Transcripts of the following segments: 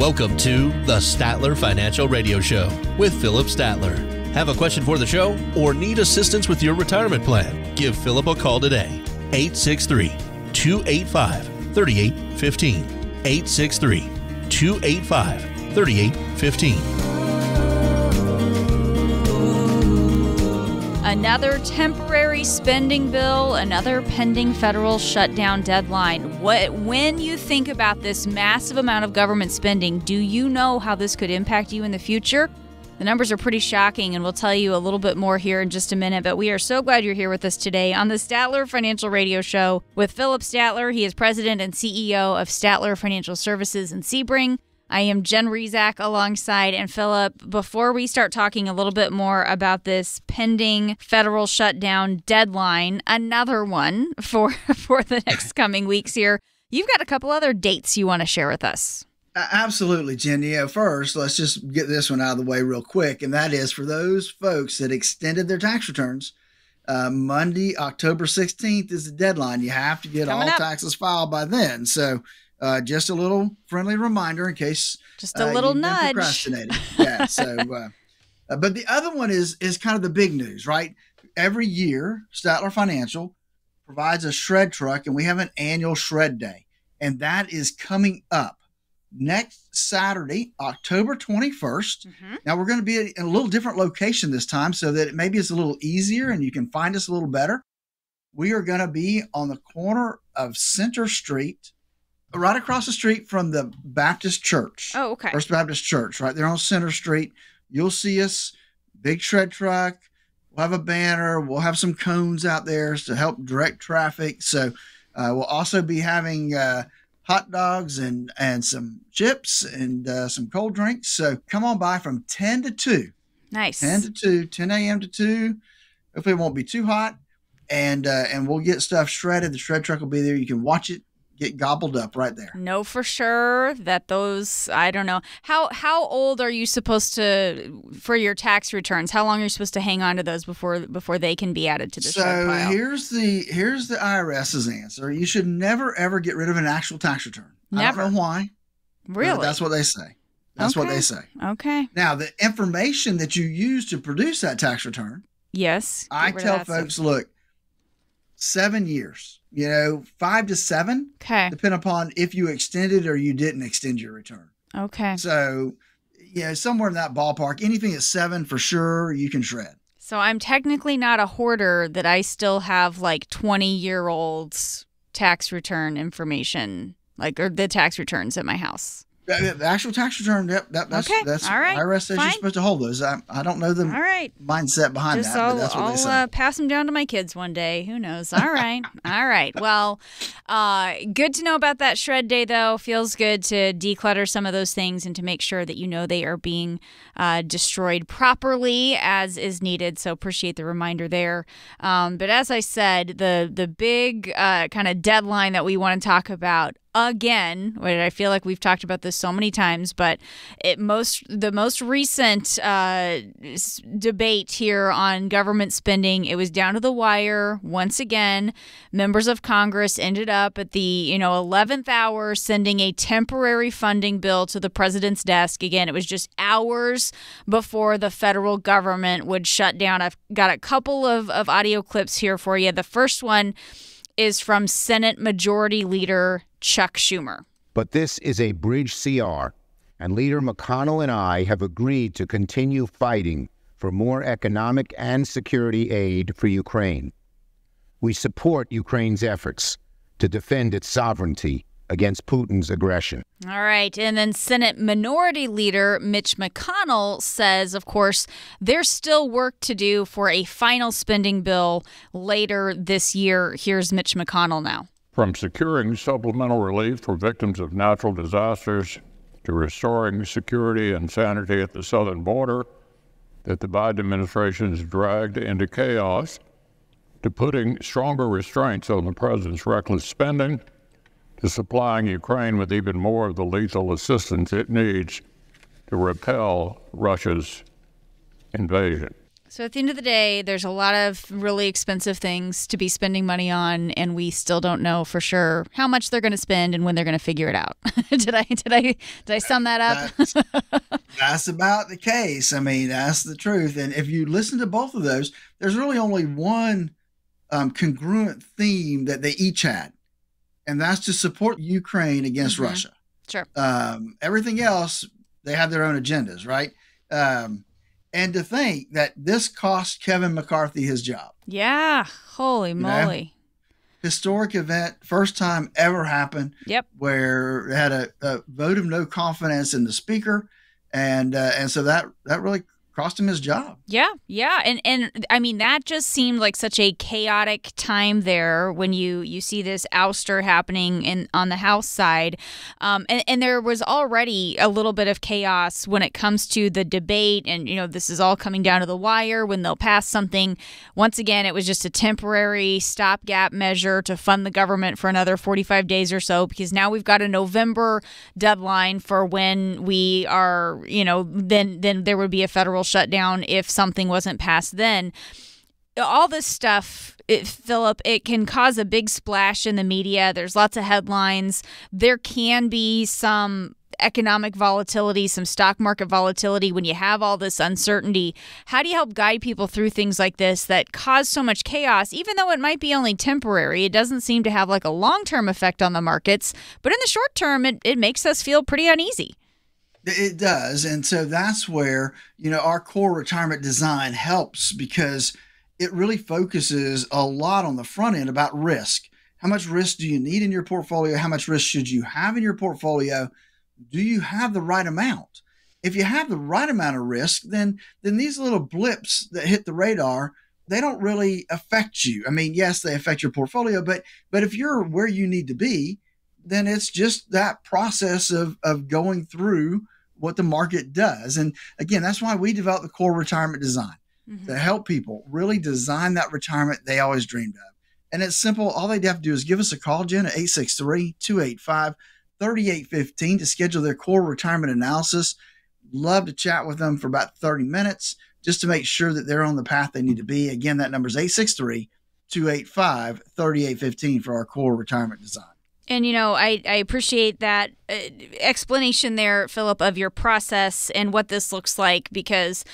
Welcome to the Statler Financial Radio Show with Phillip Statler. Have a question for the show or need assistance with your retirement plan? Give Phillip a call today. 863-285-3815. 863-285-3815. Another temporary spending bill, another pending federal shutdown deadline. When you think about this massive amount of government spending, do you know how this could impact you in the future? The numbers are pretty shocking, and we'll tell you a little bit more here in just a minute. But we are so glad you're here with us today on the Statler Financial Radio Show with Phillip Statler. He is president and CEO of Statler Financial Services in Sebring. I am Jen Rezac alongside. And Phillip, before we start talking a little bit more about this pending federal shutdown deadline, another one for the next coming weeks here, you've got a couple other dates you want to share with us. Absolutely, Jen. Yeah, first, let's just get this one out of the way real quick. And that is for those folks that extended their tax returns, Monday, October 16th is the deadline. You have to get all taxes filed by then. So just a little friendly reminder in case just a little nudge. Procrastinating. Yeah. So, but the other one is kind of the big news, right? Every year, Statler Financial provides a shred truck, and we have an annual shred day, and that is coming up next Saturday, October 21st. Mm-hmm. Now we're going to be in a little different location this time, so that maybe it's a little easier and you can find us a little better. We are going to be on the corner of Center Street, right across the street from the Baptist Church. Oh, okay. First Baptist Church, right there on Center Street. You'll see us, big shred truck. We'll have a banner. We'll have some cones out there to help direct traffic. So we'll also be having hot dogs and some chips and some cold drinks. So come on by from 10 to 2. Nice. 10 to 2, 10 a.m. to 2. Hopefully it won't be too hot. And we'll get stuff shredded. The shred truck will be there. You can watch it get gobbled up right there. Know for sure that those, I don't know. How old are you supposed to, for your tax returns, how long are you supposed to hang on to those before they can be added to the shred pile? So here's the IRS's answer. You should never, ever get rid of an actual tax return. Never. I don't know why. Really? That's what they say. That's what they say. Okay. Now, the information that you use to produce that tax return. Yes. I tell folks, look, 7 years, 5 to 7. Okay. Depend upon if you extended or you didn't extend your return. Okay. So, somewhere in that ballpark, anything at 7 for sure, you can shred. So I'm technically not a hoarder that I still have like 20-year-old tax return information, or the tax returns at my house. The actual tax return, yep, that's okay. All right. IRS says you're supposed to hold those. I don't know the mindset behind that, but that's what they say. I'll pass them down to my kids one day. Who knows? All right. All right. Well, good to know about that shred day, though. Feels good to declutter some of those things and to make sure that they are being destroyed properly as is needed. So appreciate the reminder there. But as I said, the big kind of deadline that we want to talk about again, I feel like we've talked about this so many times, but the most recent debate here on government spending, it was down to the wire. Once again, members of Congress ended up at the 11th hour sending a temporary funding bill to the president's desk. Again, it was just hours before the federal government would shut down. I've got a couple of audio clips here for you. The first one is from Senate Majority Leader Chuck Schumer. But this is a bridge CR, and Leader McConnell and I have agreed to continue fighting for more economic and security aid for Ukraine. We support Ukraine's efforts to defend its sovereignty against Putin's aggression. All right. And then Senate Minority Leader Mitch McConnell says, of course, there's still work to do for a final spending bill later this year. Here's Mitch McConnell now. From securing supplemental relief for victims of natural disasters to restoring security and sanity at the southern border that the Biden administration has dragged into chaos, to putting stronger restraints on the president's reckless spending, to supplying Ukraine with even more of the lethal assistance it needs to repel Russia's invasion. So at the end of the day, there's a lot of really expensive things to be spending money on, and we still don't know for sure how much they're going to spend and when they're going to figir it out. Did I sum that up? That's about the case. I mean, that's the truth. And if you listen to both of those, there's really only one congruent theme that they each had, and that's to support Ukraine against Russia. Sure. Everything else, they have their own agendas, right? And to think that this cost Kevin McCarthy his job. Yeah. Holy moly. Historic event, first time ever happened. Yep. Where they had a vote of no confidence in the speaker. And so that really cost him his job. Yeah. And I mean, that just seemed like such a chaotic time there when you see this ouster happening on the House side. And there was already a little bit of chaos when it comes to the debate. And, this is all coming down to the wire when they'll pass something. Once again, it was just a temporary stopgap measure to fund the government for another 45 days or so, because now we've got a November deadline for when we are, then there would be a federal shutdown if something wasn't passed then. All this stuff, Philip, it can cause a big splash in the media. There's lots of headlines. There can be some economic volatility, some stock market volatility when you have all this uncertainty. How do you help guide people through things like this that cause so much chaos, even though it might be only temporary? It doesn't seem to have like a long-term effect on the markets, but in the short term, it makes us feel pretty uneasy. It does. And so that's where, our core retirement design helps, because it really focuses a lot on the front end about risk. How much risk do you need in your portfolio? How much risk should you have in your portfolio? Do you have the right amount? If you have the right amount of risk, then these little blips that hit the radar, they don't really affect you. I mean, yes, they affect your portfolio, but if you're where you need to be, then it's just that process of going through what the market does. And again, that's why we developed the core retirement design to help people really design that retirement they always dreamed of. And it's simple. All they'd have to do is give us a call, Jen, at 863-285-3815 to schedule their core retirement analysis. Love to chat with them for about 30 minutes just to make sure that they're on the path they need to be. Again, that number is 863-285-3815 for our core retirement design. And, I appreciate that explanation there, Philip, of your process and what this looks like, because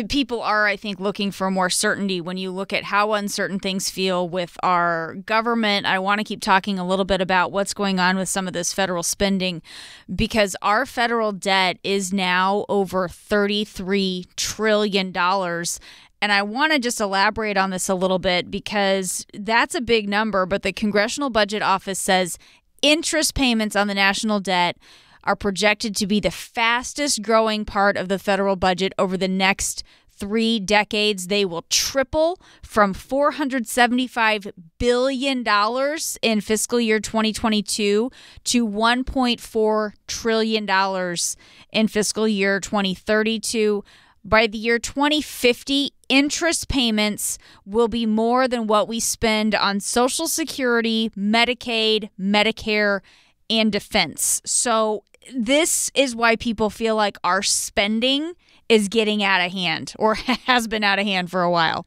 people are, I think, looking for more certainty when you look at how uncertain things feel with our government. I want to keep talking a little bit about what's going on with some of this federal spending, because our federal debt is now over $33 trillion. And I want to just elaborate on this a little bit, because that's a big number, but the Congressional Budget Office says interest payments on the national debt are projected to be the fastest growing part of the federal budget over the next 3 decades. They will triple from $475 billion in fiscal year 2022 to $1.4 trillion in fiscal year 2032. By the year 2050, interest payments will be more than what we spend on Social Security, Medicaid, Medicare, and defense. So this is why people feel like our spending is getting out of hand, or has been out of hand for a while.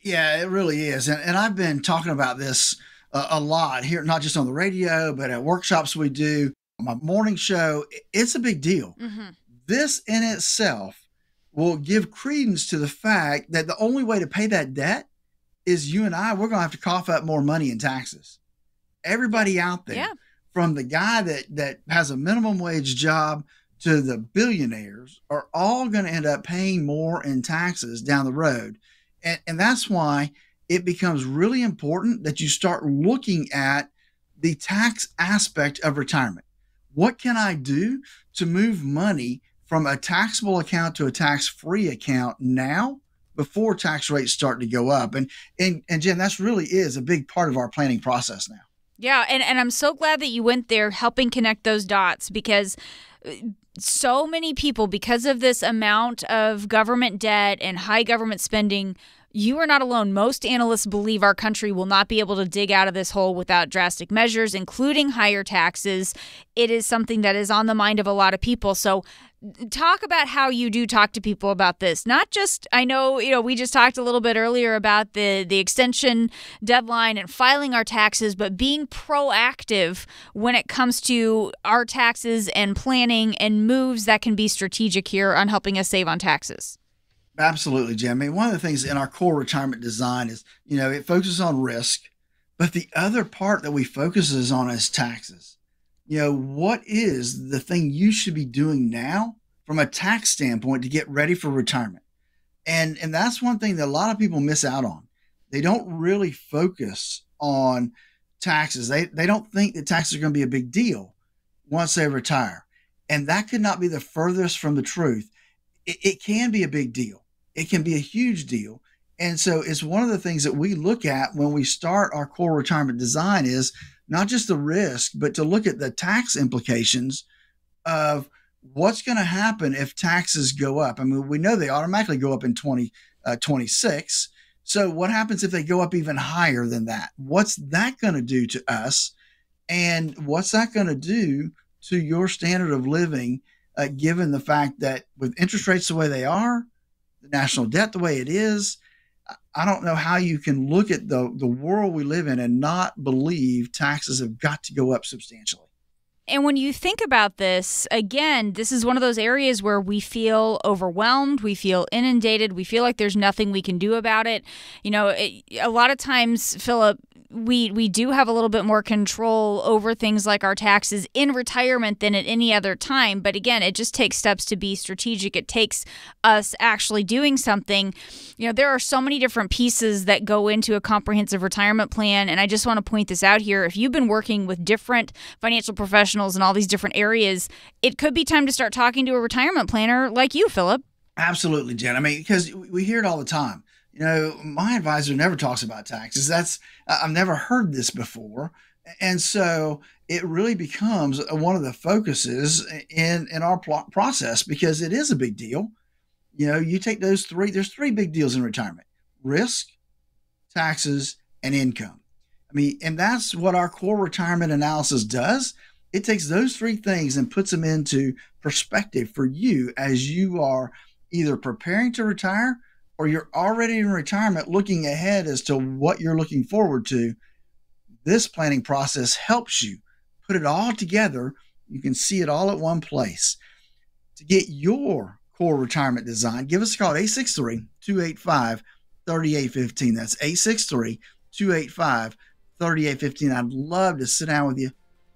Yeah, it really is. And I've been talking about this a lot here, not just on the radio, but at workshops we do, on my morning show. It's a big deal. This in itself will give credence to the fact that the only way to pay that debt is you and I, we're going to have to cough up more money in taxes. Everybody out there, from the guy that has a minimum wage job to the billionaires, are all going to end up paying more in taxes down the road. And that's why it becomes really important that you start looking at the tax aspect of retirement. What can I do to move money from a taxable account to a tax-free account now, before tax rates start to go up? And Jen, that's really is a big part of our planning process now. Yeah, and I'm so glad that you went there, helping connect those dots, because so many people, because of this amount of government debt and high government spending, you are not alone. Most analysts believe our country will not be able to dig out of this hole without drastic measures, including higher taxes. It is something that is on the mind of a lot of people. So talk about how you do talk to people about this. Not just, I know, we just talked a little bit earlier about the extension deadline and filing our taxes, but being proactive when it comes to our taxes and planning and moves that can be strategic here on helping us save on taxes. Absolutely, Jim. I mean, one of the things in our core retirement design is, it focuses on risk, but the other part that we focuses on is taxes. What is the thing you should be doing now from a tax standpoint to get ready for retirement? And that's one thing that a lot of people miss out on. They don't really focus on taxes. They don't think that taxes are going to be a big deal once they retire. And that could not be the furthest from the truth. It can be a big deal. It can be a huge deal. And so it's one of the things that we look at when we start our core retirement design is not just the risk, but to look at the tax implications of what's going to happen if taxes go up. I mean, we know they automatically go up in 2026. So what happens if they go up even higher than that? What's that going to do to us? And what's that going to do to your standard of living, given the fact that with interest rates the way they are, the national debt the way it is, I don't know how you can look at the world we live in and not believe taxes have got to go up substantially. And when you think about this, again, this is one of those areas where we feel overwhelmed, we feel inundated, we feel like there's nothing we can do about it. A lot of times, Philip, we do have a little bit more control over things like our taxes in retirement than at any other time. But again, it just takes steps to be strategic. It takes us actually doing something. There are so many different pieces that go into a comprehensive retirement plan. And I just want to point this out here. If you've been working with different financial professionals in all these different areas, it could be time to start talking to a retirement planner like you, Philip. Absolutely, Jen. I mean, because we hear it all the time. My advisor never talks about taxes. I've never heard this before. And so it really becomes one of the focuses in our process because it is a big deal. You take those three, there's three big deals in retirement: risk, taxes, and income. I mean, and that's what our core retirement analysis does. It takes those three things and puts them into perspective for you as you are either preparing to retire or you're already in retirement looking ahead as to what you're looking forward to. This planning process helps you put it all together. You can see it all at one place. To get your core retirement design, give us a call at 863-285-3815. That's 863-285-3815. I'd love to sit down with you,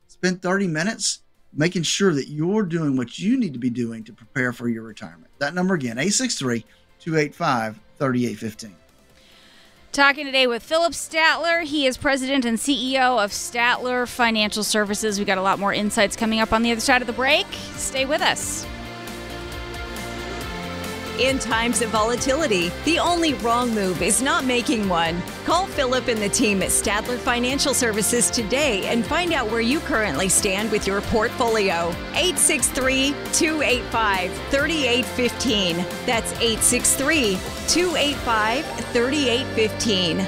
spend 30 minutes making sure that you're doing what you need to be doing to prepare for your retirement. That number again, 863-285-3815. Talking today with Philip Statler. He is president and CEO of Statler Financial Services. We got a lot more insights coming up on the other side of the break. Stay with us. In times of volatility, the only wrong move is not making one. Call Philip and the team at Statler Financial Services today and find out where you currently stand with your portfolio. 863-285-3815. That's 863-285-3815.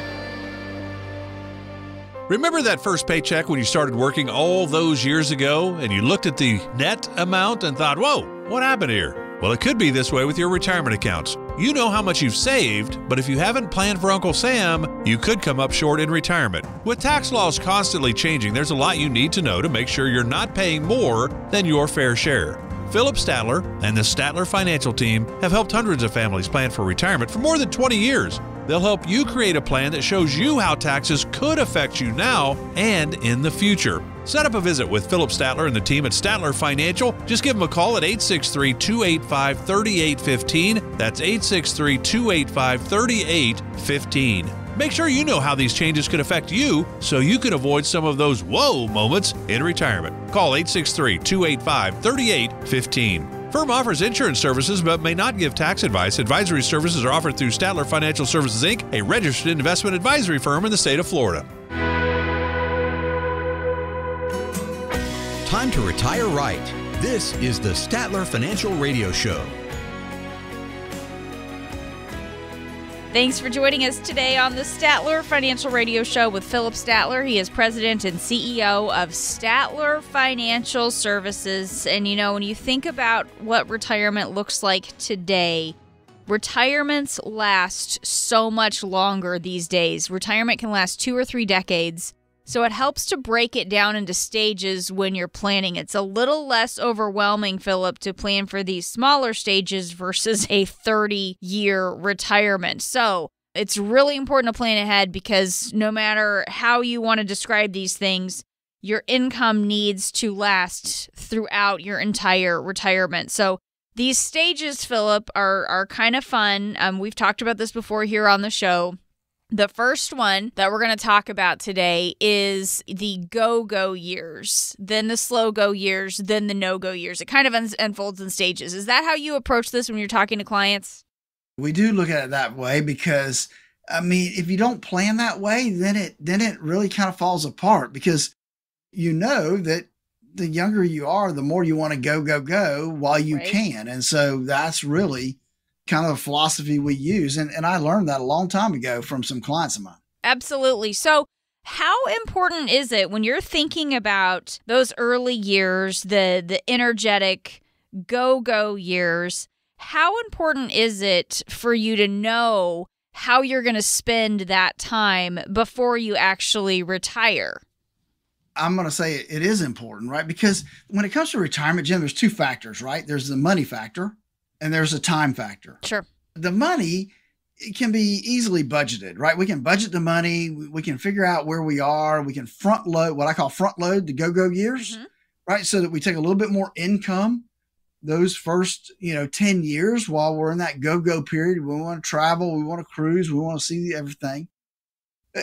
Remember that first paycheck when you started working all those years ago and you looked at the net amount and thought, whoa, what happened here? Well, it could be this way with your retirement accounts. You know how much you've saved, but if you haven't planned for Uncle Sam, you could come up short in retirement. With tax laws constantly changing, there's a lot you need to know to make sure you're not paying more than your fair share. Philip Statler and the Statler Financial Team have helped hundreds of families plan for retirement for more than 20 years. They'll help you create a plan that shows you how taxes could affect you now and in the future. Set up a visit with Philip Statler and the team at Statler Financial. Just give them a call at 863-285-3815. That's 863-285-3815. Make sure you know how these changes could affect you so you can avoid some of those whoa moments in retirement. Call 863-285-3815. Firm offers insurance services but may not give tax advice. Advisory services are offered through Statler Financial Services, Inc., a registered investment advisory firm in the state of Florida. Time to retire right. This is the Statler Financial Radio Show. Thanks for joining us today on the Statler Financial Radio Show with Phillip Statler. He is president and CEO of Statler Financial Services. And, you know, when you think about what retirement looks like today, retirements last so much longer these days. Retirement can last 2 or 3 decades. So it helps to break it down into stages when you're planning. It's a little less overwhelming, Phillip, to plan for these smaller stages versus a 30-year retirement. So it's really important to plan ahead because no matter how you want to describe these things, your income needs to last throughout your entire retirement. So these stages, Phillip, are kind of fun. We've talked about this before here on the show. The first one that we're going to talk about today is the go-go years, then the slow-go years, then the no-go years. It kind of unfolds in stages. Is that how you approach this when you're talking to clients? We do look at it that way because, I mean, if you don't plan that way, then it really kind of falls apart because you know that the younger you are, the more you want to go while you can. And so that's really kind of a philosophy we use. And I learned that a long time ago from some clients of mine. Absolutely. So how important is it when you're thinking about those early years, the energetic go years, how important is it for you to know how you're going to spend that time before you actually retire? I'm going to say it is important, right? Because when it comes to retirement, Jim, there's 2 factors, right? There's the money factor and there's a time factor. Sure. The money, it can be easily budgeted, right? We can budget the money. We can figure out where we are. We can front load, what I call front load the go years, right? So that we take a little bit more income those first, 10 years while we're in that go period. We want to travel. We want to cruise. We want to see everything.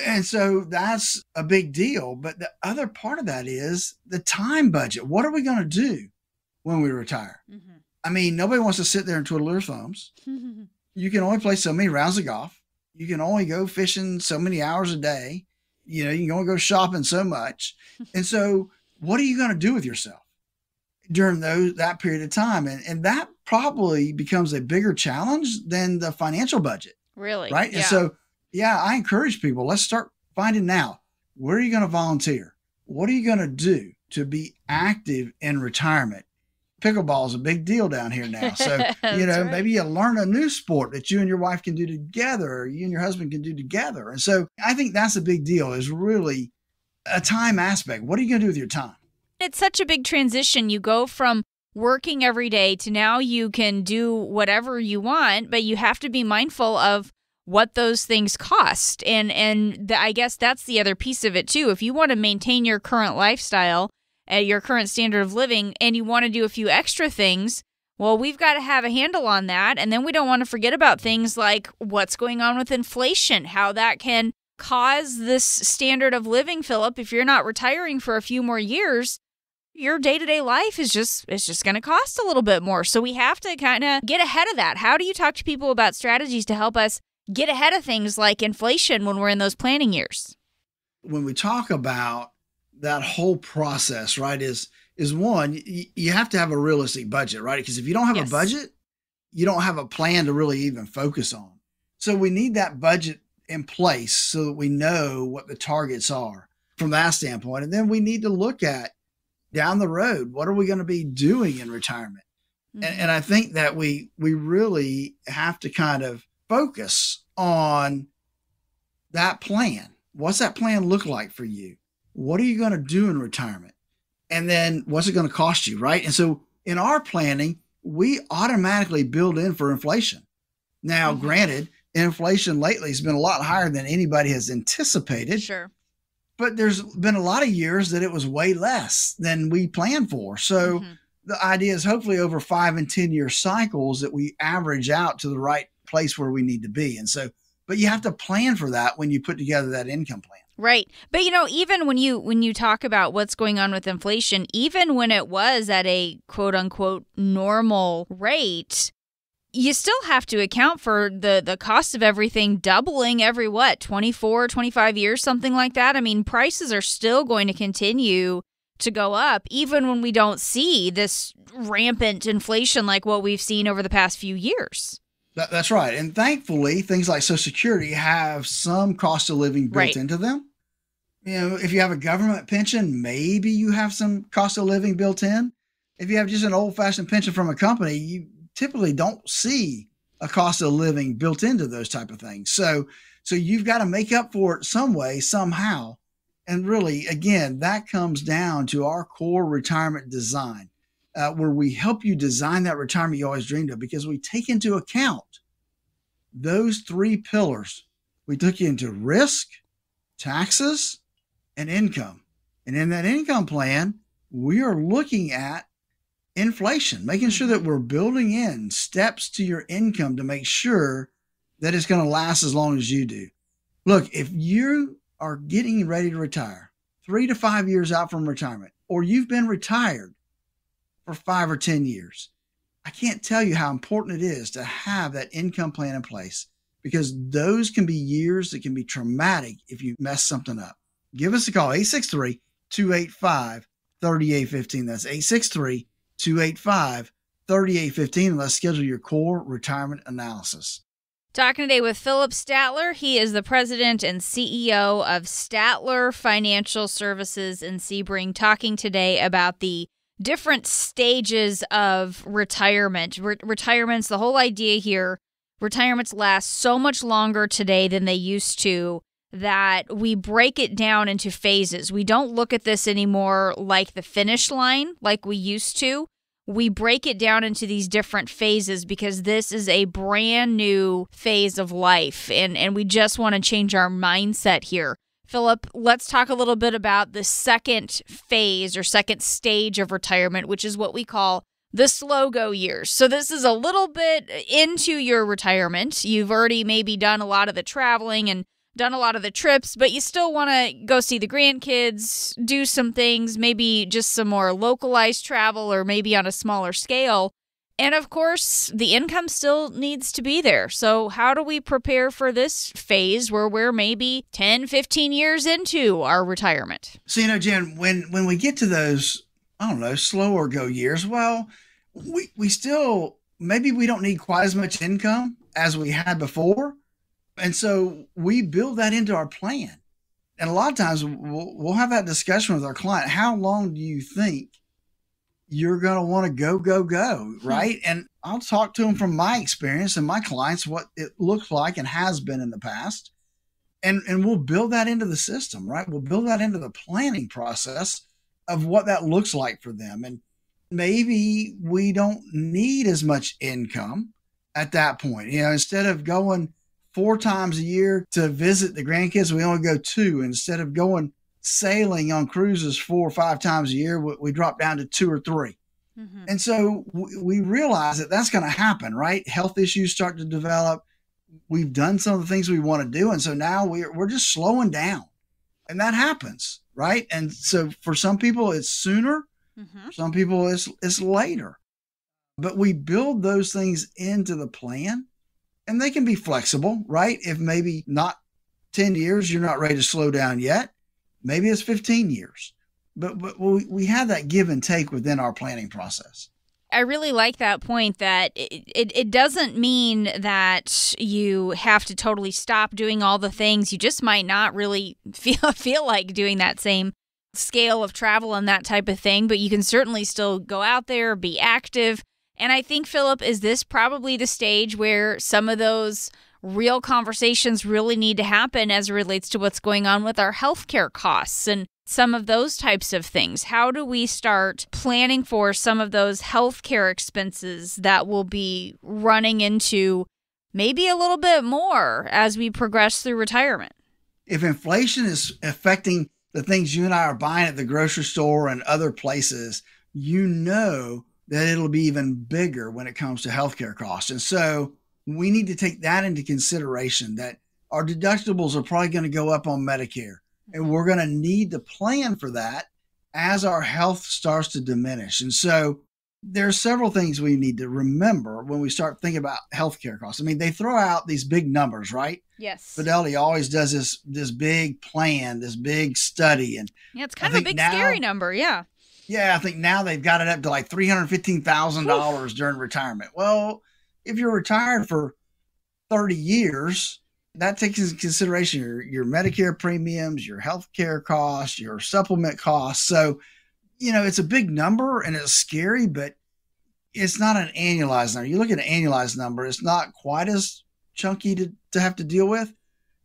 And so that's a big deal. But the other part of that is the time budget. What are we going to do when we retire? I mean, nobody wants to sit there and twiddle their thumbs. You can only play so many rounds of golf. You can only go fishing so many hours a day. You can only go shopping so much. And so what are you going to do with yourself during that period of time? And that probably becomes a bigger challenge than the financial budget. Really? Right? Yeah. And so, I encourage people, let's start finding now, where are you going to volunteer? What are you going to do to be active in retirement? Pickleball is a big deal down here now. So, right. Maybe you learn a new sport that you and your wife can do together, or you and your husband can do together. And so I think that's a big deal, is really a time aspect. What are you going to do with your time? It's such a big transition. You go from working every day to now you can do whatever you want, but you have to be mindful of what those things cost. And I guess that's the other piece of it too. If you want to maintain your current lifestyle, your current standard of living, and you want to do a few extra things, well, we've got to have a handle on that. And then we don't want to forget about things like what's going on with inflation, how that can cause this standard of living, Phillip. If you're not retiring for a few more years, your day-to-day life is just going to cost a little bit more. So we have to kind of get ahead of that. How do you talk to people about strategies to help us get ahead of things like inflation when we're in those planning years? When we talk about that whole process, right, is one, you have to have a realistic budget, right? Because if you don't have a budget, you don't have a plan to really even focus on. So we need that budget in place so that we know what the targets are from that standpoint. And then we need to look at down the road, what are we going to be doing in retirement? And I think that we really have to kind of focus on that plan. What's that plan look like for you? What are you going to do in retirement? And then what's it going to cost you, right? And so in our planning, we automatically build in for inflation. Now, granted, inflation lately has been a lot higher than anybody has anticipated. Sure. But there's been a lot of years that it was way less than we planned for. So the idea is hopefully over 5 and 10 year cycles that we average out to the right place where we need to be. And so, but you have to plan for that when you put together that income plan. Right. But, even when you talk about what's going on with inflation, even when it was at a quote unquote normal rate, you still have to account for the cost of everything doubling every 24, 25 years, something like that. I mean, prices are still going to continue to go up, even when we don't see this rampant inflation like what we've seen over the past few years. That's right. And thankfully, things like Social Security have some cost of living built into them. You know, if you have a government pension, maybe you have some cost of living built in. If you have just an old-fashioned pension from a company, you typically don't see a cost of living built into those type of things. So you've got to make up for it some way, somehow. And really, again, that comes down to our core retirement design, where we help you design that retirement you always dreamed of, because we take into account those three pillars. We took into risk, taxes, and income. And in that income plan, we are looking at inflation, making sure that we're building in steps to your income to make sure that it's going to last as long as you do. Look, if you are getting ready to retire 3 to 5 years out from retirement, or you've been retired for 5 or 10 years, I can't tell you how important it is to have that income plan in place, because those can be years that can be traumatic if you mess something up. Give us a call, 863-285-3815. That's 863-285-3815, and let's schedule your core retirement analysis. Talking today with Phillip Statler. He is the president and CEO of Statler Financial Services in Sebring, talking today about the different stages of retirement. Retirements, the whole idea here, retirements last so much longer today than they used to, that we break it down into phases. We don't look at this anymore like the finish line like we used to. We break it down into these different phases because this is a brand new phase of life, and we just want to change our mindset here. Phillip, let's talk a little bit about the second phase or second stage of retirement, which is what we call the slow go years. So this is a little bit into your retirement. You've already maybe done a lot of the traveling and done a lot of the trips, but you still want to go see the grandkids, do some things, maybe just some more localized travel or maybe on a smaller scale. And of course, the income still needs to be there. So how do we prepare for this phase where we're maybe 10, 15 years into our retirement? So, Jen, when we get to those, slower go years, well, we still, maybe we don't need quite as much income as we had before. And so we build that into our plan. And a lot of times we'll have that discussion with our client. How long do you think you're going to want to go, right? And I'll talk to them from my experience and my clients, what it looks like and has been in the past. And we'll build that into the system, right? We'll build that into the planning process of what that looks like for them. And maybe we don't need as much income at that point. Instead of going 4 times a year to visit the grandkids, we only go 2. Instead of going sailing on cruises 4 or 5 times a year, we drop down to 2 or 3. Mm-hmm. And so we realize that that's going to happen, right? Health issues start to develop. We've done some of the things we want to do. And so now we're just slowing down, and that happens, right? And so for some people it's sooner. Mm-hmm. For some people it's later, but we build those things into the plan. And they can be flexible, right? If maybe not 10 years, you're not ready to slow down yet. Maybe it's 15 years. But we have that give and take within our planning process. I really like that point that it doesn't mean that you have to totally stop doing all the things. You just might not really feel like doing that same scale of travel and that type of thing. But you can certainly still go out there, be active. And I think, Phillip, is this probably the stage where some of those real conversations really need to happen as it relates to what's going on with our healthcare costs and some of those types of things? How do we start planning for some of those healthcare expenses that will be running into maybe a little bit more as we progress through retirement? If inflation is affecting the things you and I are buying at the grocery store and other places, that it'll be even bigger when it comes to healthcare costs. And so we need to take that into consideration, that our deductibles are probably going to go up on Medicare, and we're going to need to plan for that as our health starts to diminish. And so there are several things we need to remember when we start thinking about healthcare costs. I mean, they throw out these big numbers, right? Yes. Fidelity always does this big plan, this big study. And yeah, it's kind of a big, scary number. Yeah. Yeah, I think now they've got it up to like $315,000 during retirement. Well, if you're retired for 30 years, that takes into consideration your Medicare premiums, your health care costs, your supplement costs. So, it's a big number and it's scary, but it's not an annualized number. You look at an annualized number, it's not quite as chunky to have to deal with.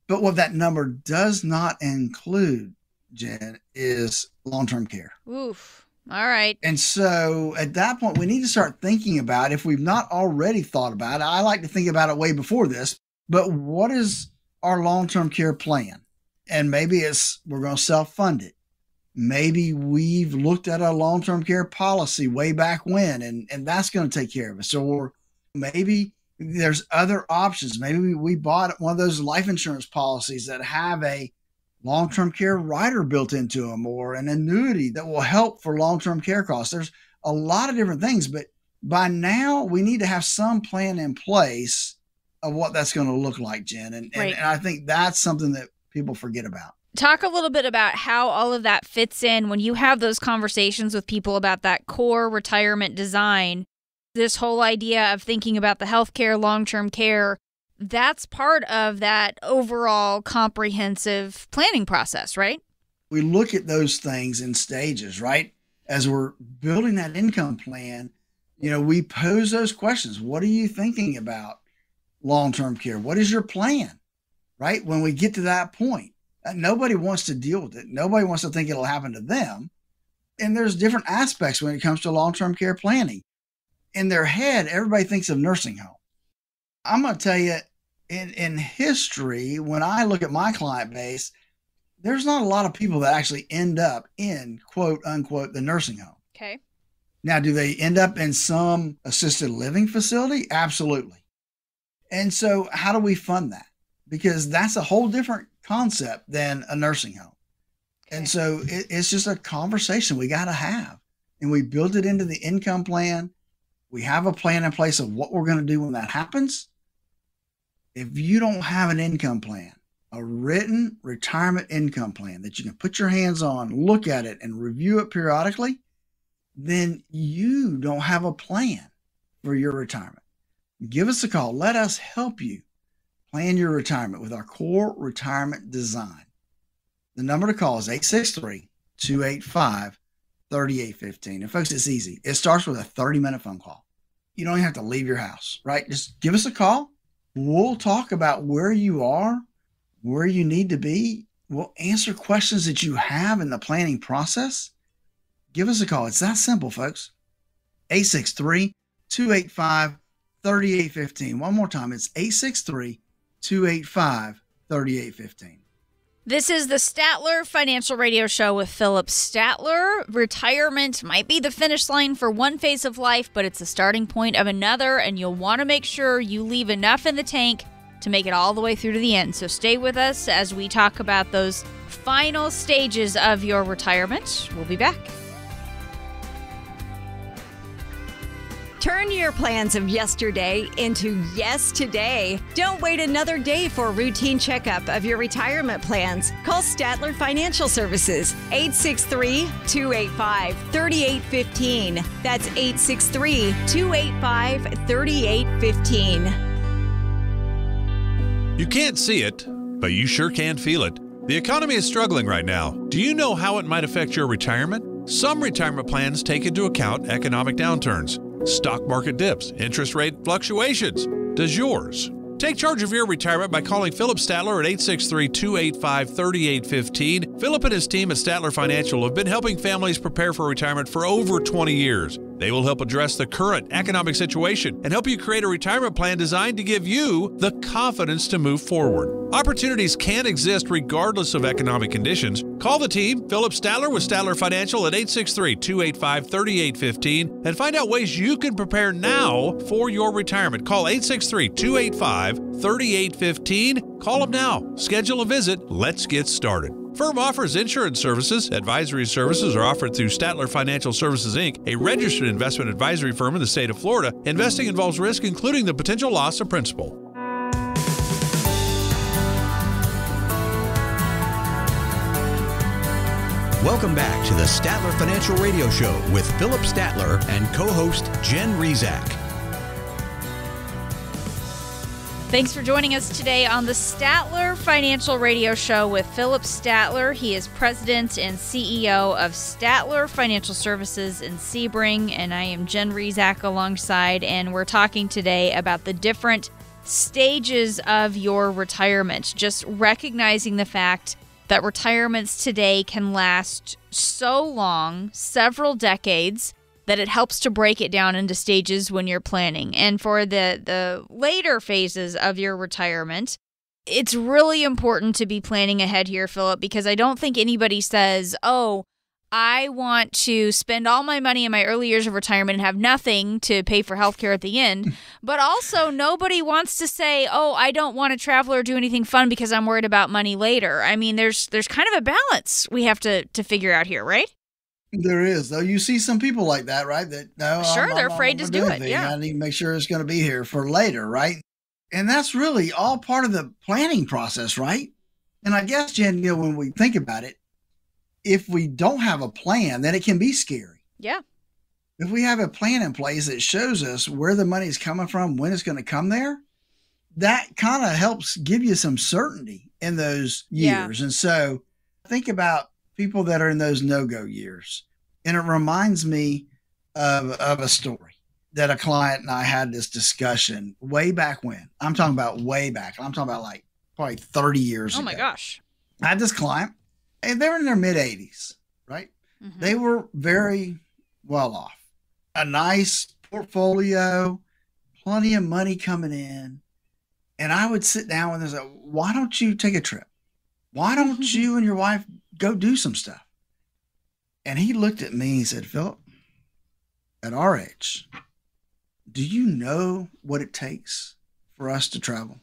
But what that number does not include, Jen, is long-term care. Oof. All right. And so at that point, we need to start thinking about, if we've not already thought about it, I like to think about it way before this, but what is our long-term care plan? And maybe we're going to self-fund it. Maybe we've looked at a long-term care policy way back when, and that's going to take care of us. Or maybe there's other options. Maybe we bought one of those life insurance policies that have a long-term care rider built into them, or an annuity that will help for long-term care costs. There's a lot of different things, but by now we need to have some plan in place of what that's going to look like, Jen. And I think that's something that people forget about. Talk a little bit about how all of that fits in when you have those conversations with people about that core retirement design. This whole idea of thinking about the healthcare, long-term care, that's part of that overall comprehensive planning process, right? We look at those things in stages, right? As we're building that income plan, we pose those questions. What are you thinking about long-term care? What is your plan, right? When we get to that point, nobody wants to deal with it. Nobody wants to think it'll happen to them. And there's different aspects when it comes to long-term care planning. In their head, everybody thinks of nursing home. I'm going to tell you, in history, when I look at my client base, there's not a lot of people that actually end up in, quote unquote, the nursing home. Okay. Now, do they end up in some assisted living facility? Absolutely. And so how do we fund that? Because that's a whole different concept than a nursing home. Okay. And so it's just a conversation we got to have. And we build it into the income plan. We have a plan in place of what we're going to do when that happens. If you don't have an income plan, a written retirement income plan that you can put your hands on, look at it, and review it periodically, then you don't have a plan for your retirement. Give us a call. Let us help you plan your retirement with our core retirement design. The number to call is 863-285-3815. And folks, it's easy. It starts with a 30-minute phone call. You don't even have to leave your house, right? Just give us a call. We'll talk about where you are, where you need to be. We'll answer questions that you have in the planning process. Give us a call. It's that simple, folks. 863-285-3815. One more time. It's 863-285-3815. This is the Statler Financial Radio Show with Philip Statler. Retirement might be the finish line for one phase of life, but it's the starting point of another, and you'll want to make sure you leave enough in the tank to make it all the way through to the end. So stay with us as we talk about those final stages of your retirement. We'll be back. Turn your plans of yesterday into yes today. Don't wait another day for a routine checkup of your retirement plans. Call Statler Financial Services, 863-285-3815. That's 863-285-3815. You can't see it, but you sure can feel it. The economy is struggling right now. Do you know how it might affect your retirement? Some retirement plans take into account economic downturns, stock market dips, interest rate fluctuations. Does yours? Take charge of your retirement by calling Philip Statler at 863-285-3815. Philip and his team at Statler Financial have been helping families prepare for retirement for over 20 years. They will help address the current economic situation and help you create a retirement plan designed to give you the confidence to move forward. Opportunities can exist regardless of economic conditions. Call the team, Philip Statler with Statler Financial at 863-285-3815 and find out ways you can prepare now for your retirement. Call 863-285-3815. Call them now. Schedule a visit. Let's get started. Firm offers insurance services. Advisory services are offered through Statler Financial Services, Inc., a registered investment advisory firm in the state of Florida. Investing involves risk, including the potential loss of principal. Welcome back to the Statler Financial Radio Show with Philip Statler and co-host Jen Rezac. Thanks for joining us today on the Statler Financial Radio Show with Phillip Statler. He is president and CEO of Statler Financial Services in Sebring, and I am Jen Rezac alongside, and we're talking today about the different stages of your retirement, just recognizing the fact that retirements today can last so long, several decades, that it helps to break it down into stages when you're planning. And for the later phases of your retirement, it's really important to be planning ahead here, Phillip, because I don't think anybody says, oh, I want to spend all my money in my early years of retirement and have nothing to pay for healthcare at the end. But also nobody wants to say, oh, I don't want to travel or do anything fun because I'm worried about money later. I mean, there's kind of a balance we have to figure out here, right? There is, though. You see some people like that, right? That no, sure, they're afraid to do it. Yeah, I need to make sure it's going to be here for later, right? And that's really all part of the planning process, right? And I guess, Jen, when we think about it, if we don't have a plan, then it can be scary. Yeah. If we have a plan in place that shows us where the money is coming from, when it's going to come there, that kind of helps give you some certainty in those years. Yeah. And so think about people that are in those no-go years. And it reminds me of a story that a client and I had this discussion way back when. I'm talking about way back. I'm talking about like probably 30 years ago. Oh my gosh. I had this client, and they were in their mid-80s, right? Mm-hmm. They were very well off. A nice portfolio, plenty of money coming in. And I would sit down with them and say, why don't you take a trip? Why don't you and your wife go do some stuff? And he looked at me and he said, Phillip, at our age, do you know what it takes for us to travel?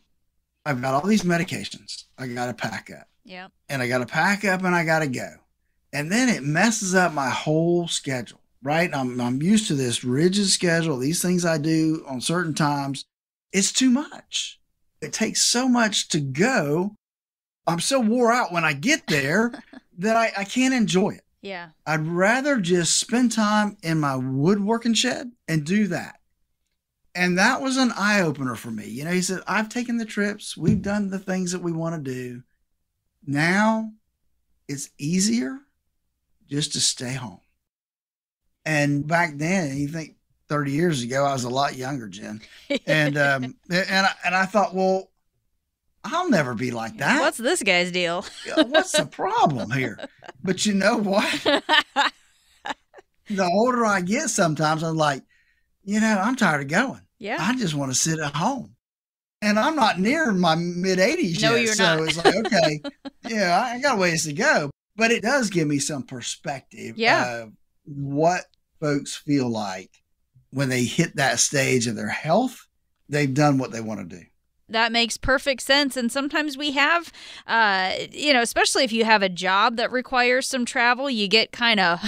I've got all these medications I got to pack up. Yeah. And I got to pack up and I got to go. And then it messes up my whole schedule, right? I'm used to this rigid schedule, these things I do on certain times. It's too much. It takes so much to go. I'm so wore out when I get there that I can't enjoy it. Yeah. I'd rather just spend time in my woodworking shed and do that. And that was an eye opener for me. He said, I've taken the trips. We've done the things that we want to do. Now it's easier just to stay home. And back then, you think 30 years ago, I was a lot younger, Jen. And I thought, well, I'll never be like that. What's this guy's deal? What's the problem here? But you know what? The older I get, sometimes I'm like, I'm tired of going. Yeah. I just want to sit at home. And I'm not near my mid-80s no, yet. You're so not. It's like, okay, I got a ways to go. But it does give me some perspective of what folks feel like when they hit that stage of their health. They've done what they want to do. That makes perfect sense. And sometimes we have, especially if you have a job that requires some travel, you get kind of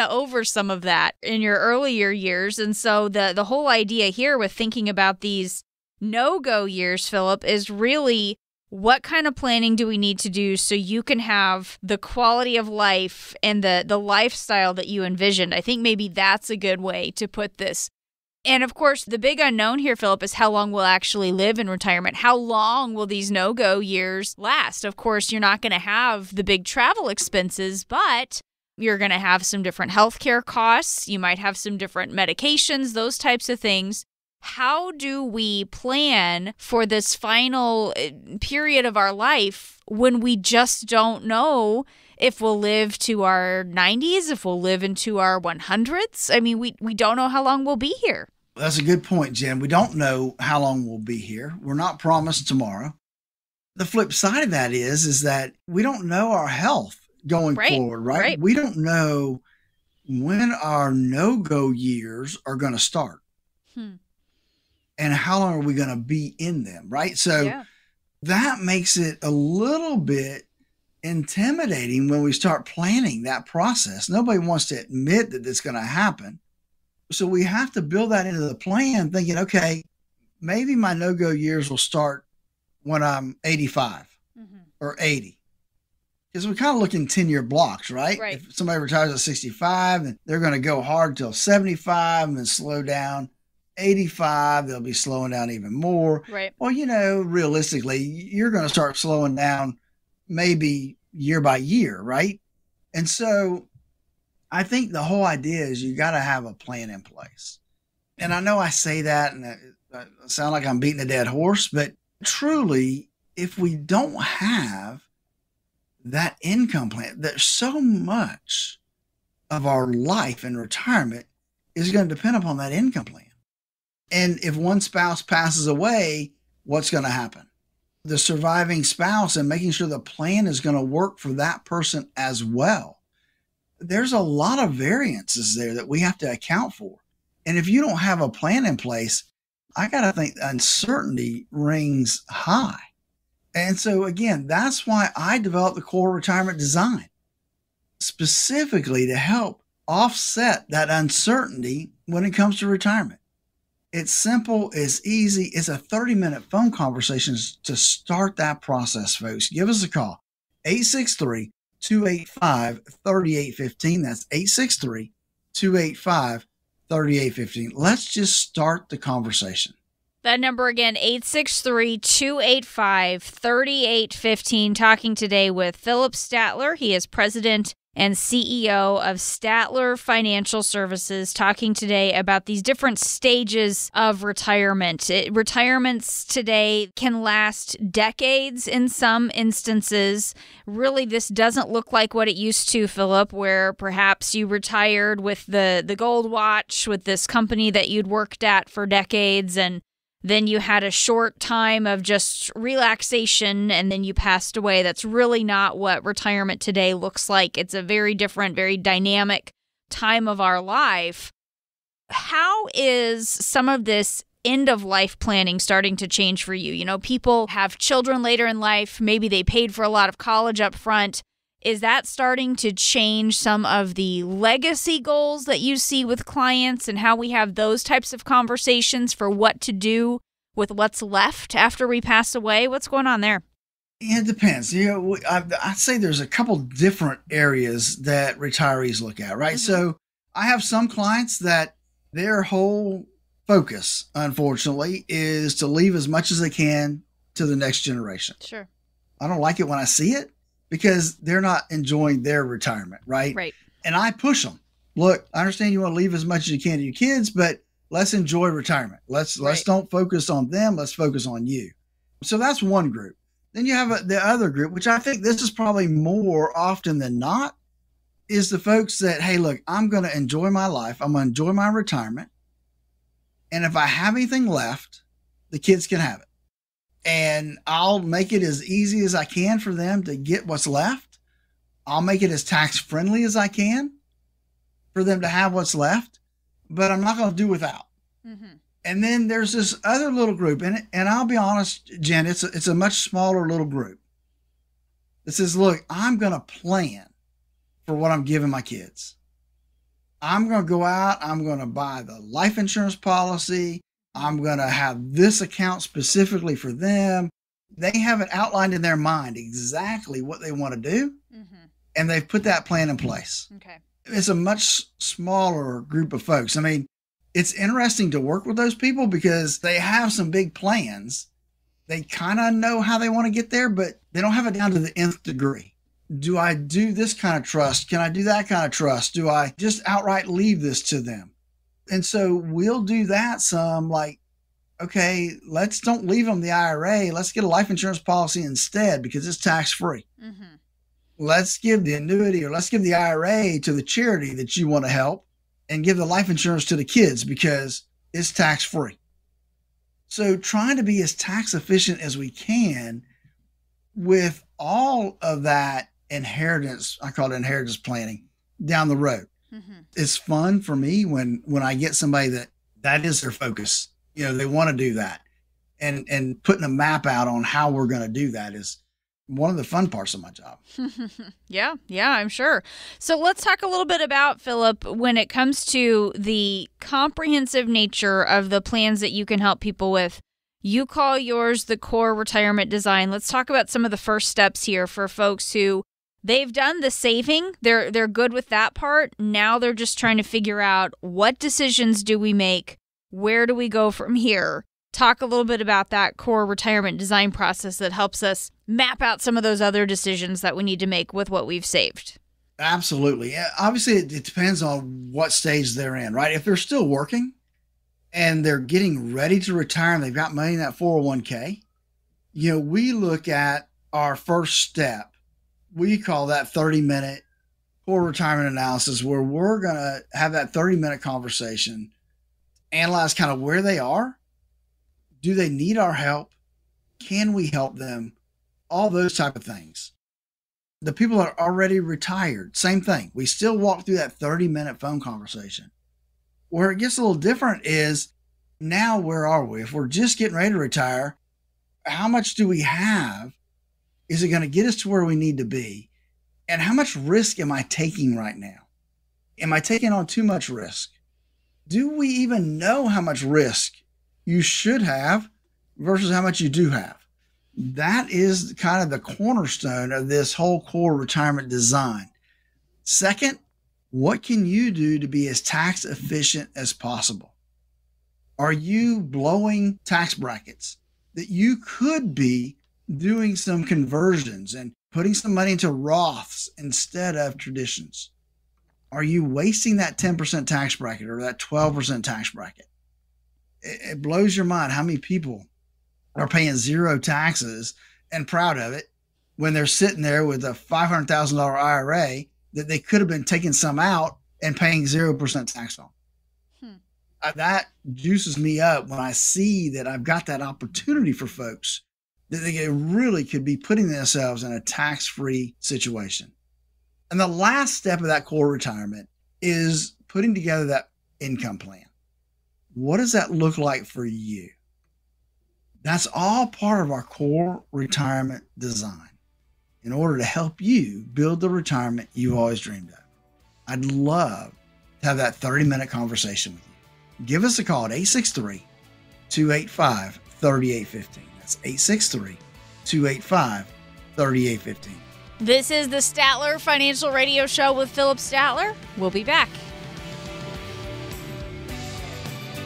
over some of that in your earlier years. And so the whole idea here with thinking about these no-go years, Phillip, is really what kind of planning do we need to do so you can have the quality of life and the lifestyle that you envisioned? I think maybe that's a good way to put this. And of course, the big unknown here, Phillip, is how long we'll actually live in retirement. How long will these no-go years last? Of course, you're not going to have the big travel expenses, but you're going to have some different healthcare costs. You might have some different medications, those types of things. How do we plan for this final period of our life when we just don't know if we'll live to our 90s, if we'll live into our 100s? I mean, we don't know how long we'll be here. That's a good point, Jen. We don't know how long we'll be here. We're not promised tomorrow. The flip side of that is that we don't know our health going forward, right? We don't know when our no-go years are going to start. And how long are we going to be in them, right? So that makes it a little bit intimidating when we start planning that process. Nobody wants to admit that it's going to happen. So we have to build that into the plan thinking, okay, maybe my no-go years will start when I'm 85 or 80. Because we kind of look in 10-year blocks, right? If somebody retires at 65, then they're going to go hard till 75 and then slow down 85, they'll be slowing down even more. Right. Well, realistically, you're going to start slowing down maybe year by year, right? And so I think the whole idea is you got to have a plan in place. And I know I say that and I sound like I'm beating a dead horse, but truly, if we don't have that income plan, there's so much of our life in retirement is going to depend upon that income plan. And if one spouse passes away, what's going to happen? The surviving spouse and making sure the plan is going to work for that person as well. There's a lot of variances there that we have to account for. And if you don't have a plan in place, I got to think uncertainty rings high. And so again, that's why I developed the Core Retirement Design, specifically to help offset that uncertainty when it comes to retirement. It's simple, it's easy. It's a 30-minute phone conversation to start that process, folks. Give us a call, 863-285-3815. That's 863-285-3815. Let's just start the conversation. That number again, 863-285-3815. Talking today with Phillip Statler. He is president and CEO of Statler Financial Services, talking today about these different stages of retirement. Retirements today can last decades in some instances. Really, this doesn't look like what it used to, Phillip, where perhaps you retired with the gold watch with this company that you'd worked at for decades, and then you had a short time of just relaxation and then you passed away. That's really not what retirement today looks like. It's a very different, very dynamic time of our life. How is some of this end of life planning starting to change for you? You know, people have children later in life. Maybe they paid for a lot of college up front. Is that starting to change some of the legacy goals that you see with clients and how we have those types of conversations for what to do with what's left after we pass away? What's going on there? It depends. I'd say there's a couple different areas that retirees look at, right? Mm-hmm. So I have some clients that their whole focus, unfortunately, is to leave as much as they can to the next generation. Sure. I don't like it when I see it, because they're not enjoying their retirement, right? Right. And I push them. Look, I understand you want to leave as much as you can to your kids, but let's enjoy retirement. Let's don't focus on them. Let's focus on you. So that's one group. Then you have the other group, which I think this is probably more often than not, is the folks that, hey, look, I'm going to enjoy my life. I'm going to enjoy my retirement. And if I have anything left, the kids can have it. And I'll make it as easy as I can for them to get what's left. I'll make it as tax friendly as I can for them to have what's left, but I'm not going to do without. Mm-hmm. And then there's this other little group, and I'll be honest, Jen, it's a much smaller little group that says, look, I'm going to plan for what I'm giving my kids. I'm going to go out, I'm going to buy the life insurance policy. I'm going to have this account specifically for them. They have it outlined in their mind exactly what they want to do, mm-hmm. and they've put that plan in place. Okay. It's a much smaller group of folks. I mean, it's interesting to work with those people because they have some big plans. They kind of know how they want to get there, but they don't have it down to the nth degree. Do I do this kind of trust? Can I do that kind of trust? Do I just outright leave this to them? And so we'll do that some, like, okay, let's don't leave them the IRA. Let's get a life insurance policy instead because it's tax free. Mm-hmm. Let's give the annuity, or let's give the IRA to the charity that you want to help, and give the life insurance to the kids because it's tax free. So trying to be as tax efficient as we can with all of that inheritance, I call it inheritance planning, down the road. Mm-hmm. It's fun for me when I get somebody that is their focus. You know, they want to do that, and putting a map out on how we're going to do that is one of the fun parts of my job. Yeah, I'm sure. So let's talk a little bit about, Phillip, when it comes to the comprehensive nature of the plans that you can help people with. You call yours the Core Retirement Design. Let's talk about some of the first steps here for folks who they've done the saving. They're good with that part. Now they're just trying to figure out, what decisions do we make Where do we go from here? Talk a little bit about that core retirement design process that helps us map out some of those other decisions that we need to make with what we've saved. Absolutely. Yeah, obviously, it depends on what stage they're in, right? If they're still working and they're getting ready to retire and they've got money in that 401k, we look at our first step. We call that 30-minute core retirement analysis, where we're going to have that 30-minute conversation, analyze kind of where they are. Do they need our help? Can we help them? All those type of things. The people that are already retired, same thing. We still walk through that 30-minute phone conversation. Where it gets a little different is now, where are we? If we're just getting ready to retire, how much do we have? Is it going to get us to where we need to be? And how much risk am I taking right now? Am I taking on too much risk? Do we even know how much risk you should have versus how much you do have? That is kind of the cornerstone of this whole core retirement design. Second, what can you do to be as tax efficient as possible? Are you blowing tax brackets that you could be doing some conversions and putting some money into Roths instead of traditions? Are you wasting that 10% tax bracket or that 12% tax bracket? It blows your mind how many people are paying zero taxes and proud of it when they're sitting there with a $500,000 IRA that they could have been taking some out and paying 0% tax on. That juices me up when I see that I've got that opportunity for folks that they really could be putting themselves in a tax-free situation. And the last step of that core retirement is putting together that income plan. What does that look like for you? That's all part of our core retirement design in order to help you build the retirement you've always dreamed of. I'd love to have that 30-minute conversation with you. Give us a call at 863-285-3815. That's 863-285-3815. This is the Statler Financial Radio Show with Phillip Statler. We'll be back.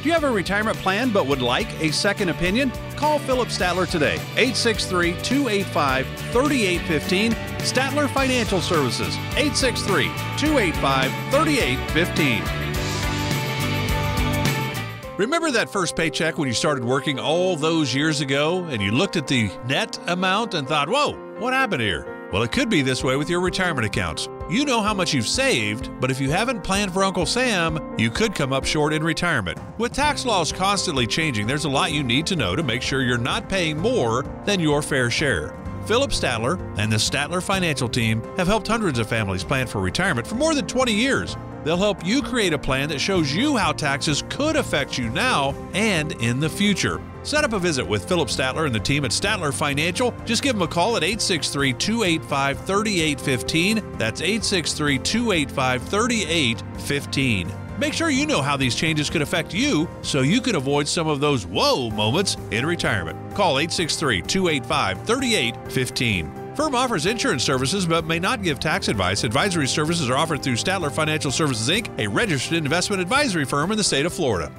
Do you have a retirement plan but would like a second opinion? Call Phillip Statler today, 863-285-3815. Statler Financial Services, 863-285-3815. Remember that first paycheck when you started working all those years ago and you looked at the net amount and thought, whoa, what happened here? Well, it could be this way with your retirement accounts. You know how much you've saved, but if you haven't planned for Uncle Sam, you could come up short in retirement. With tax laws constantly changing, there's a lot you need to know to make sure you're not paying more than your fair share. Phillip Statler and the Statler Financial Team have helped hundreds of families plan for retirement for more than 20 years. They'll help you create a plan that shows you how taxes could affect you now and in the future. Set up a visit with Phillip Statler and the team at Statler Financial. Just give them a call at 863-285-3815. That's 863-285-3815. Make sure you know how these changes could affect you so you can avoid some of those whoa moments in retirement. Call 863-285-3815. Firm offers insurance services but may not give tax advice. Advisory services are offered through Statler Financial Services, Inc., a registered investment advisory firm in the state of Florida.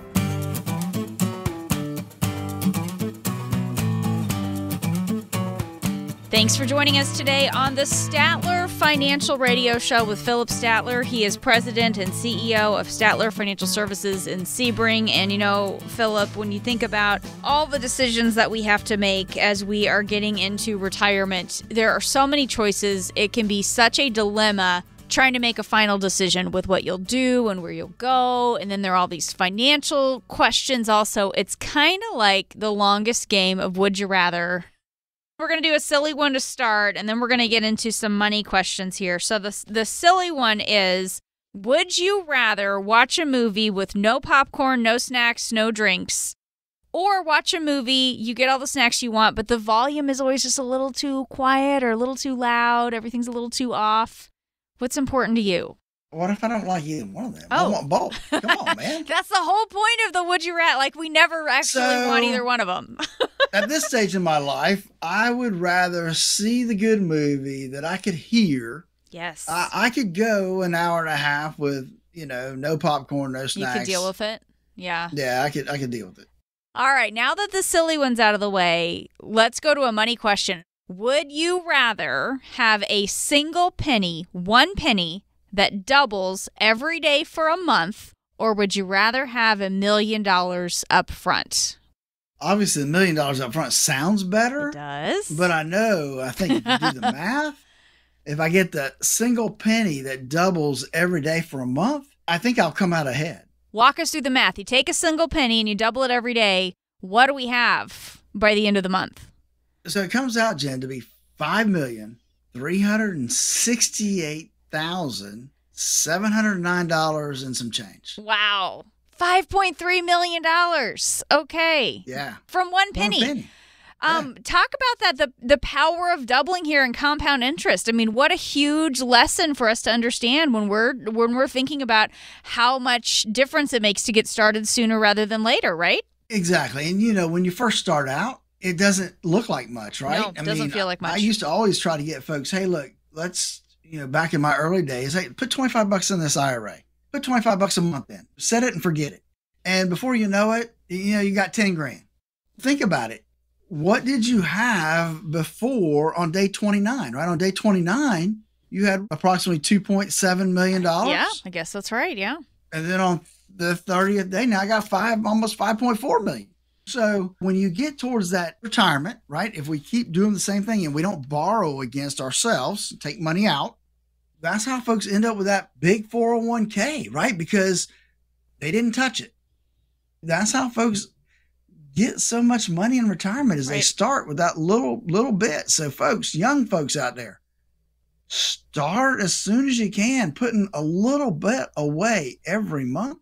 Thanks for joining us today on the Statler Financial Radio Show with Phillip Statler. He is president and CEO of Statler Financial Services in Sebring. And Phillip, when you think about all the decisions that we have to make as we are getting into retirement, there are so many choices. It can be such a dilemma trying to make a final decision with what you'll do and where you'll go. And then there are all these financial questions also. It's kind of like the longest game of Would You Rather. We're going to do a silly one to start, and then we're going to get into some money questions here. So the silly one is, would you rather watch a movie with no popcorn, no snacks, no drinks, or watch a movie, you get all the snacks you want, but the volume is always just a little too quiet or a little too loud, everything's a little too off? What's important to you? What if I don't like either one of them? Oh. I want both. Come on, man. That's the whole point of the Would You Rather. Like, we never actually want either one of them. At this stage in my life, I would rather see the good movie that I could hear. Yes. I could go an hour and a half with, no popcorn, no snacks. You could deal with it. Yeah. Yeah, I could deal with it. All right. Now that the silly one's out of the way, let's go to a money question. Would you rather have a single penny, 1 penny, that doubles every day for a month, or would you rather have $1 million up front? Obviously, $1 million up front sounds better. It does. But I think if you do the math, if I get the single penny that doubles every day for a month, I think I'll come out ahead. Walk us through the math. You take a single penny and you double it every day. What do we have by the end of the month? So it comes out, Jen, to be $5,368,709 and some change. Wow. $5.3 million. Okay. Yeah. From 1 penny. 1 penny. Talk about that, the power of doubling here and compound interest. I mean, what a huge lesson for us to understand when we're thinking about how much difference it makes to get started sooner rather than later, right? Exactly. And, when you first start out, it doesn't look like much, right? No, it doesn't feel like much. I used to always try to get folks, hey, look, let's, back in my early days, hey, put $25 in this IRA. Put $25 a month in. Set it and forget it. And before you know it, you got 10 grand. Think about it. What did you have before on day 29, right? On day 29, you had approximately $2.7 million. Yeah, I guess that's right. Yeah. And then on the 30th day, now I got almost $5.4 million. So when you get towards that retirement, right, if we keep doing the same thing and we don't borrow against ourselves, take money out, that's how folks end up with that big 401k, right? Because they didn't touch it. That's how folks get so much money in retirement, is they start with that little bit. So folks, young folks out there, start as soon as you can, putting a little bit away every month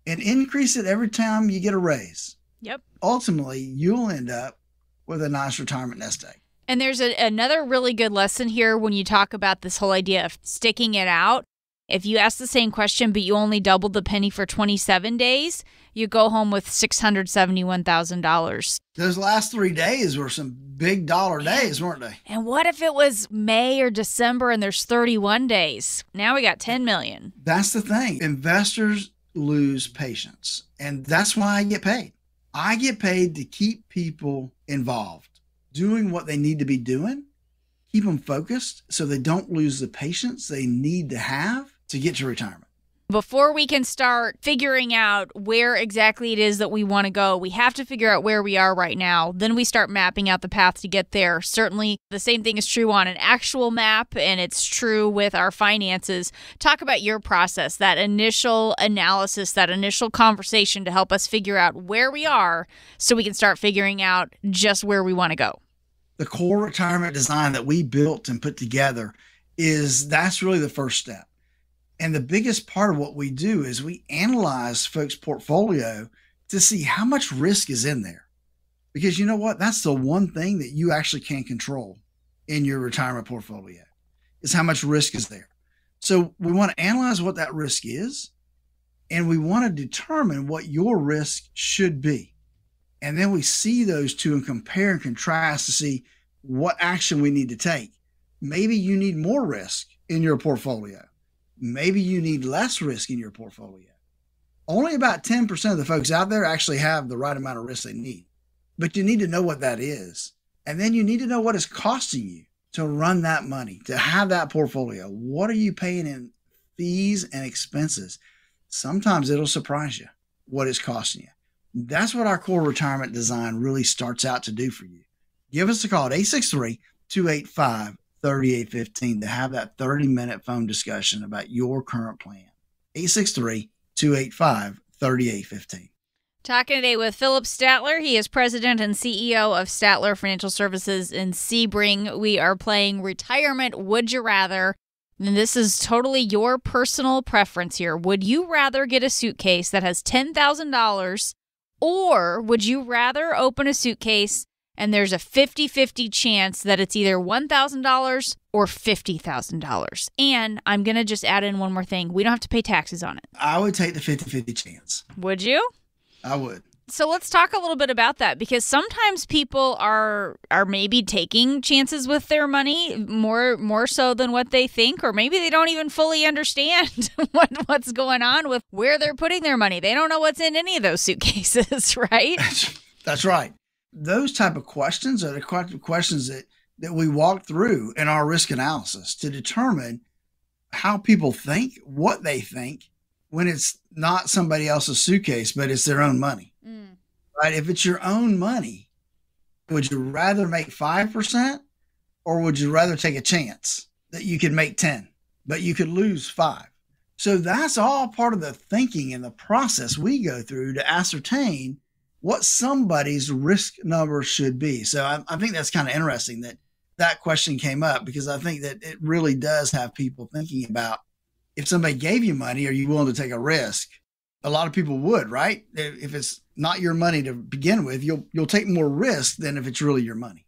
and increase it every time you get a raise. Yep. Ultimately, you'll end up with a nice retirement nest egg. And there's another really good lesson here when you talk about this whole idea of sticking it out. If you ask the same question, but you only doubled the penny for 27 days, you go home with $671,000. Those last 3 days were some big dollar days, weren't they? And what if it was May or December and there's 31 days? Now we got 10 million. That's the thing. Investors lose patience. And that's why I get paid. I get paid to keep people involved, doing what they need to be doing, keep them focused so they don't lose the patience they need to have to get to retirement. Before we can start figuring out where exactly it is that we want to go, we have to figure out where we are right now. Then we start mapping out the path to get there. Certainly, the same thing is true on an actual map, and it's true with our finances. Talk about your process, that initial analysis, that initial conversation to help us figure out where we are so we can start figuring out just where we want to go. The core retirement design that we built and put together that's really the first step. And the biggest part of what we do is we analyze folks' portfolio to see how much risk is in there. Because you know what? That's the one thing that you actually can control in your retirement portfolio, is how much risk is there. So we want to analyze what that risk is, and we want to determine what your risk should be. And then we see those two and compare and contrast to see what action we need to take. Maybe you need more risk in your portfolio. Maybe you need less risk in your portfolio. Only about 10% of the folks out there actually have the right amount of risk they need. But you need to know what that is. And then you need to know what it's costing you to run that money, to have that portfolio. What are you paying in fees and expenses? Sometimes it'll surprise you what it's costing you. That's what our core retirement design really starts out to do for you. Give us a call at 863-285-3815 to have that 30-minute phone discussion about your current plan. 863-285-3815. Talking today with Phillip Statler. He is president and CEO of Statler Financial Services in Sebring. We are playing Retirement Would You Rather. And this is totally your personal preference here. Would you rather get a suitcase that has $10,000, or would you rather open a suitcase and there's a 50-50 chance that it's either $1,000 or $50,000? And I'm going to just add in one more thing. We don't have to pay taxes on it. I would take the 50-50 chance. Would you? I would. So let's talk a little bit about that, because sometimes people are maybe taking chances with their money more so than what they think, or maybe they don't even fully understand what's going on with where they're putting their money. They don't know what's in any of those suitcases, right? That's right. Those type of questions are the questions that we walk through in our risk analysis to determine how people think, what they think, when it's not somebody else's suitcase, but it's their own money. Right? If it's your own money, would you rather make 5%, or would you rather take a chance that you could make 10, but you could lose 5? So that's all part of the thinking and the process we go through to ascertain what somebody's risk number should be. So I think that's kind of interesting that question came up, because I think that it really does have people thinking about, if somebody gave you money, are you willing to take a risk? A lot of people would, right? If it's not your money to begin with, you'll take more risk than if it's really your money.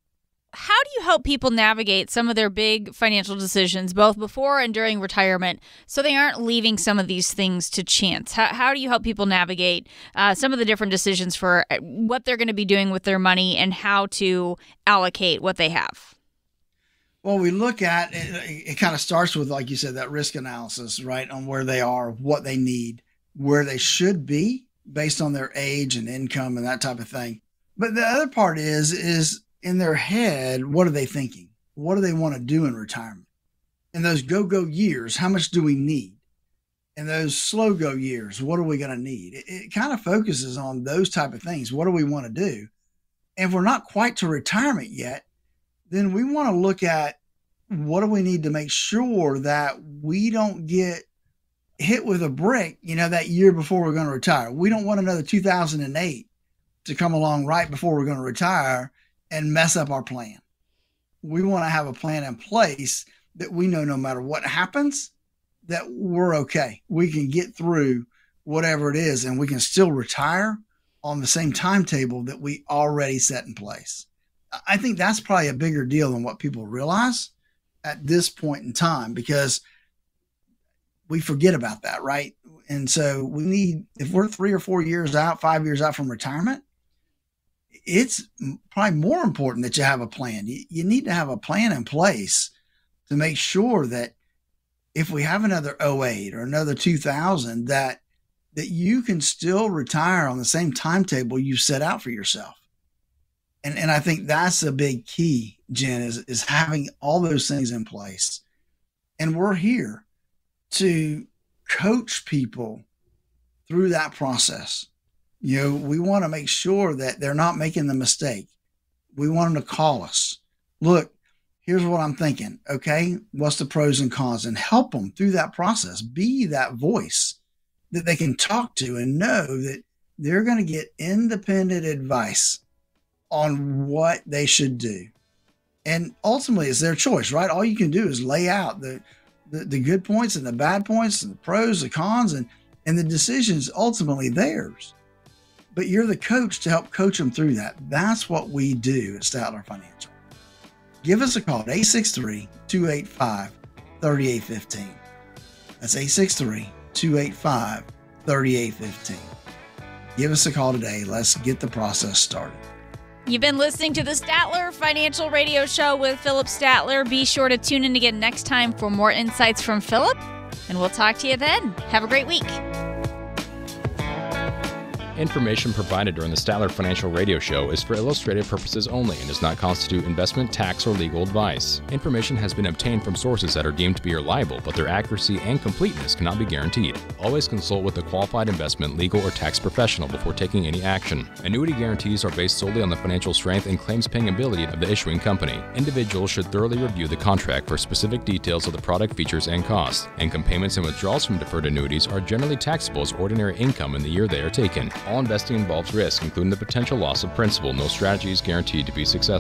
How do you help people navigate some of their big financial decisions, both before and during retirement, so they aren't leaving some of these things to chance? How do you help people navigate some of the different decisions for what they're going to be doing with their money and how to allocate what they have? Well, we look at it kind of starts with, like you said, that risk analysis, right? On where they are, what they need, where they should be based on their age and income and that type of thing. But the other part is in their head, what are they thinking? What do they want to do in retirement? In those go-go years, how much do we need? In those slow-go years, what are we going to need? It kind of focuses on those type of things. What do we want to do? And if we're not quite to retirement yet, then we want to look at what do we need to make sure that we don't get hit with a brick, that year before we're going to retire. We don't want another 2008 to come along right before we're going to retire and mess up our plan. We want to have a plan in place that we know no matter what happens, that we're okay. We can get through whatever it is, and we can still retire on the same timetable that we already set in place. I think that's probably a bigger deal than what people realize at this point in time, because we forget about that, right? And so we need, if we're 3 or 4 years out, 5 years out from retirement, it's probably more important that you have a plan. You need to have a plan in place to make sure that if we have another 08 or another 2000, that you can still retire on the same timetable you set out for yourself. And I think that's a big key, Jen, is having all those things in place. And we're here to coach people through that process. We want to make sure that they're not making the mistake. We want them to call us. Look, here's what I'm thinking. Okay, what's the pros and cons? And help them through that process. Be that voice that they can talk to and know that they're going to get independent advice on what they should do. And ultimately, it's their choice, right? All you can do is lay out the good points and the bad points and the pros, the cons, and the decision's ultimately theirs. But you're the coach to help coach them through that. That's what we do at Statler Financial. Give us a call at 863-285-3815. That's 863-285-3815. Give us a call today. Let's get the process started. You've been listening to the Statler Financial Radio Show with Phillip Statler. Be sure to tune in again next time for more insights from Phillip, and we'll talk to you then. Have a great week. Information provided during the Statler Financial Radio Show is for illustrative purposes only and does not constitute investment, tax, or legal advice. Information has been obtained from sources that are deemed to be reliable, but their accuracy and completeness cannot be guaranteed. Always consult with a qualified investment, legal, or tax professional before taking any action. Annuity guarantees are based solely on the financial strength and claims-paying ability of the issuing company. Individuals should thoroughly review the contract for specific details of the product features and costs. Income payments and withdrawals from deferred annuities are generally taxable as ordinary income in the year they are taken. All investing involves risk, including the potential loss of principal. No strategy is guaranteed to be successful.